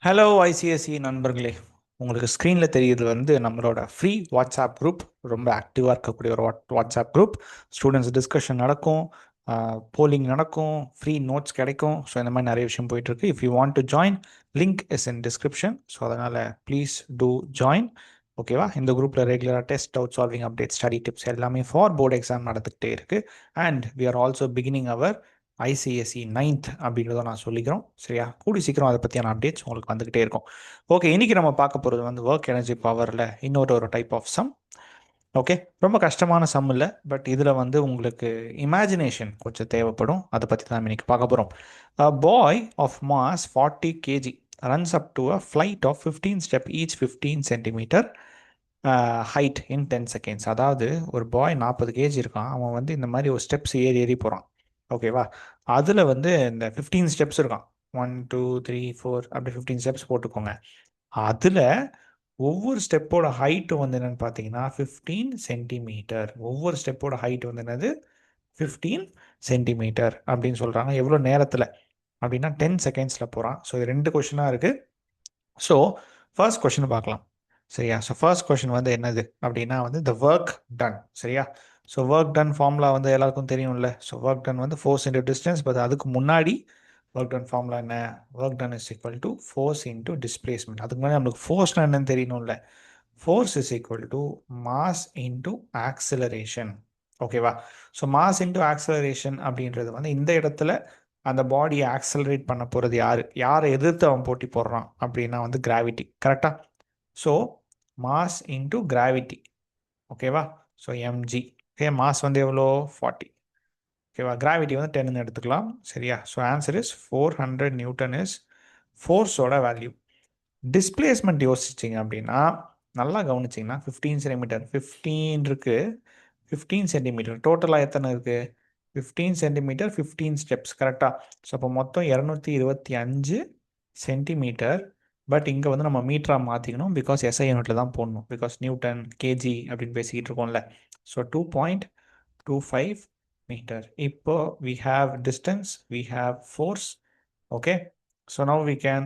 Hello ICSE நண்பர்களே, உங்களுக்கு ஸ்க்ரீனில் தெரியுது நம்மளோட ஃப்ரீ வாட்ஸ்அப் குரூப். ரொம்ப ஆக்டிவாக இருக்கக்கூடிய ஒரு வாட்ஸ்அப் குரூப். ஸ்டூடெண்ட்ஸ் டிஸ்கஷன் நடக்கும், போலிங் நடக்கும், ஃப்ரீ நோட்ஸ் கிடைக்கும். ஸோ இந்த மாதிரி நிறைய விஷயம் போயிட்டுருக்கு. If you want to join, link is in description. So அதனால் ப்ளீஸ் டூ ஜாயின். ஓகேவா? இந்த குரூப்பில் ரெகுலராக test, doubt solving update, study tips எல்லாமே ஃபார் போர்டு எக்ஸாம் நடந்துகிட்டே இருக்குது. And we are also beginning our ICSE 9th அப்படின்றத நான் சொல்லிக்கிறோம். சரியா? கூடி சீக்கிரம் அதை பற்றியான அப்டேட்ஸ் உங்களுக்கு வந்துக்கிட்டே இருக்கும். ஓகே, இன்றைக்கி நம்ம பார்க்க போகிறது ஒர்க் எனர்ஜி பவரில் இன்னொரு டைப் ஆஃப் சம். ஓகே, ரொம்ப கஷ்டமான சம் இல்லை, பட் இதில் உங்களுக்கு இமேஜினேஷன் கொஞ்சம் தேவைப்படும். அதை பற்றி தான் இன்றைக்கி பார்க்க போகிறோம். A boy of mass 40 kg runs up to a flight of 15 step each 15 centimeter height in 10 seconds. அதாவது ஒரு பாய் 40 கேஜி இருக்கான். அவன் இந்த மாதிரி ஒரு ஸ்டெப்ஸ் ஏறி ஏறி போகிறான். ஓகேவா? அதில் இந்த 15 ஸ்டெப்ஸ் இருக்கான். 1 2 3 4 அப்படி 15 ஸ்டெப்ஸ் போட்டுக்கோங்க. அதில் ஒவ்வொரு ஸ்டெப்போட ஹைட்டு என்னென்னு பார்த்தீங்கன்னா 15 சென்டிமீட்டர். ஒவ்வொரு ஸ்டெப்போட ஹைட் என்னது? 15 சென்டிமீட்டர் அப்படின்னு சொல்கிறாங்க. எவ்வளோ நேரத்தில் அப்படின்னா 10 செகண்ட்ஸில் போகிறான். ஸோ இது 2 கொஷினாக இருக்குது. ஸோ ஃபர்ஸ்ட் கொஷின் பார்க்கலாம். சரியா? ஸோ ஃபர்ஸ்ட் கொஷின் என்னது அப்படின்னா த ஒர்க் டன். சரியா? ஸோ ஒர்க் டன் ஃபார்முலா எல்லாருக்கும் தெரியும்ல. So work done force into distance. But அதுக்கு முன்னாடி ஒர்க் டன் ஃபார்முலா என்ன? Work done is equal to force into displacement. அதுக்கு முன்னாடி நம்மளுக்கு ஃபோர்ஸ்னா என்னன்னு தெரியணும்ல. Force is equal to mass into acceleration. ஓகேவா? ஸோ மாஸ் இன்டூ ஆக்சிலரேஷன் அப்படின்றது இந்த இடத்துல அந்த பாடியை ஆக்சலரேட் பண்ண போகிறது யாரை எதிர்த்து அவன் போட்டி போடுறான் அப்படின்னா கிராவிட்டி. கரெக்டாக? So mass into gravity. ஓகேவா? So MG. ஓகே, மாஸ் எவ்வளோ? 40. ஓகேவா? கிராவிட்டி 10ன்னு எடுத்துக்கலாம். சரியா? So answer is 400 newton is ஃபோர்ஸோட வேல்யூ. டிஸ்பிளேஸ்மெண்ட் யோசிச்சிங்க அப்படின்னா நல்லா கவனிச்சிங்கன்னா 15 சென்டிமீட்டர் 15 இருக்குது, 15 சென்டிமீட்டர் டோட்டலாக எத்தனை இருக்குது? 15 சென்டிமீட்டர் 15 ஸ்டெப்ஸ். கரெக்டாக? ஸோ அப்போ மொத்தம் 225 சென்டிமீட்டர். பட் இங்கே நம்ம மீட்டராக மாற்றிக்கணும். பிகாஸ் எஸ்ஐ யூனிட்டில் தான் போடணும். பிகாஸ் நியூட்டன் கேஜி அப்படின்னு பேசிக்கிட்டு இருக்கோம்ல. So 2.25 metre. இப்போ we have distance, we have force. Okay, so now we can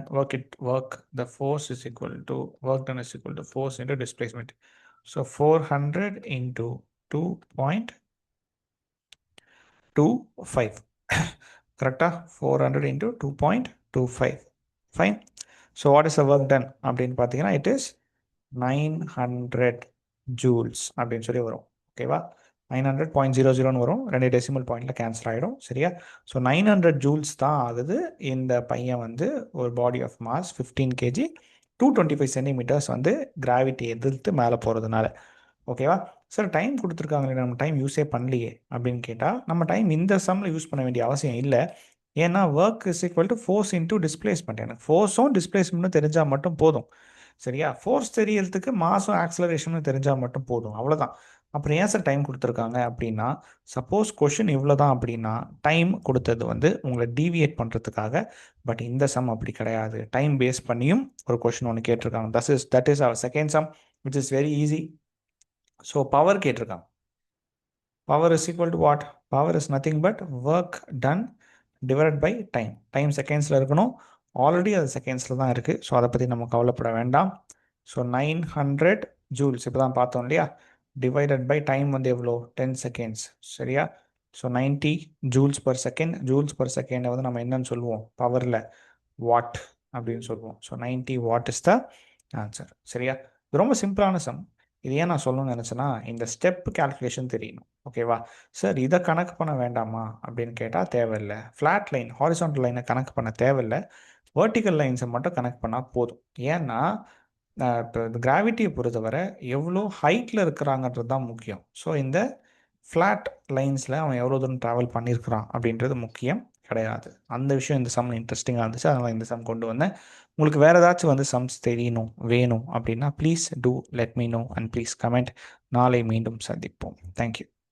work the force is equal to work done is equal to force into displacement. So 400 into 2.25. Correct? 400 into 2.25. Fine. So what is the work done? It is 900 joules. Okay, 900.00 வரும். 2 decimal பாயிண்டில் cancel ஆகிடும். சரியா? So 900 joules தான் ஆகுது இந்த பையன் ஒரு body of mass 15 KG 225 centimetres gravity எதிர்த்து மேலே போகிறதுனால. ஓகேவா? சார் டைம் கொடுத்துருக்காங்களே, நம்ம டைம் யூஸே பண்ணலையே அப்படின்னு கேட்டால் நம்ம டைம் இந்த சம்மில் யூஸ் பண்ண வேண்டிய அவசியம் இல்லை. ஏன்னா work is equal to force into displacement. எனக்கு ஃபோர்ஸும் டிஸ்பிளேஸ்மெண்ட்டும் தெரிஞ்சால் மட்டும் போதும். சரியா? ஃபோர்ஸ் தெரியறதுக்கு மாஸும் ஆக்சலரேஷனும் தெரிஞ்சால் மட்டும் போதும். அவ்வளோதான். அப்புறம் ஏன் சார் டைம் கொடுத்துருக்காங்க அப்படின்னா, சப்போஸ் கொஷின் இவ்வளோ தான் அப்படின்னா டைம் கொடுத்தது உங்களை டீவியேட் பண்ணுறதுக்காக. பட் இந்த சம் அப்படி கிடையாது. டைம் பேஸ் பண்ணியும் ஒரு கொஷின் ஒன்று கேட்டிருக்காங்க. That is our second sum which is very easy. So power கேட்டிருக்காங்க. Power is equal to what? Power is nothing but work done divide by time. Time செகண்ட்ஸில் இருக்கணும். ஆல்ரெடி அது செகண்ட்ஸில் தான் இருக்குது. ஸோ அதை பற்றி நம்ம கவலைப்பட வேண்டாம். ஸோ 900 ஜூல்ஸ் இப்போ தான் பார்த்தோம் இல்லையா? டிவைடட் பை டைம் எவ்வளோ? 10 செகண்ட்ஸ். சரியா? So 90 joules per second. Joules per செகண்டை நம்ம என்னன்னு சொல்லுவோம்? பவரில் வாட் அப்படின்னு சொல்லுவோம். So 90 watt is the answer. சரியா? இது ரொம்ப சிம்பிளான சம். இது ஏன் நான் சொல்லணும்னு நினச்சேன்னா, இந்த ஸ்டெப் கேல்குலேஷன் தெரியணும். ஓகேவா? சார் இதை கணக்கு பண்ண வேண்டாமா அப்படின்னு கேட்டால் தேவையில்லை. ஃப்ளாட் லைன், ஹாரிசான்டல் லைனை கணக்கு பண்ண தேவையில்லை. வெர்டிக்கல் லைன்ஸை மட்டும் கனெக்ட் பண்ணால் போதும். ஏன்னா இப்போ இந்த கிராவிட்டியை பொறுத்தவரை எவ்வளோ ஹைட்டில் இருக்கிறாங்கன்றது தான் முக்கியம். ஸோ இந்த ஃப்ளாட் லைன்ஸில் அவன் எவ்வளோ தூரம் ட்ராவல் பண்ணியிருக்கிறான் அப்படின்றது முக்கியம் கிடையாது. அந்த விஷயம் இந்த சம் இன்ட்ரெஸ்டிங்காக இருந்துச்சு. அதனால் இந்த சம் கொண்டு வந்தேன். உங்களுக்கு வேறு ஏதாச்சும் சம்ஸ் தெரியணும், வேணும் அப்படின்னா please do let me know and please comment. நாளை மீண்டும் சந்திப்போம். தேங்க்யூ.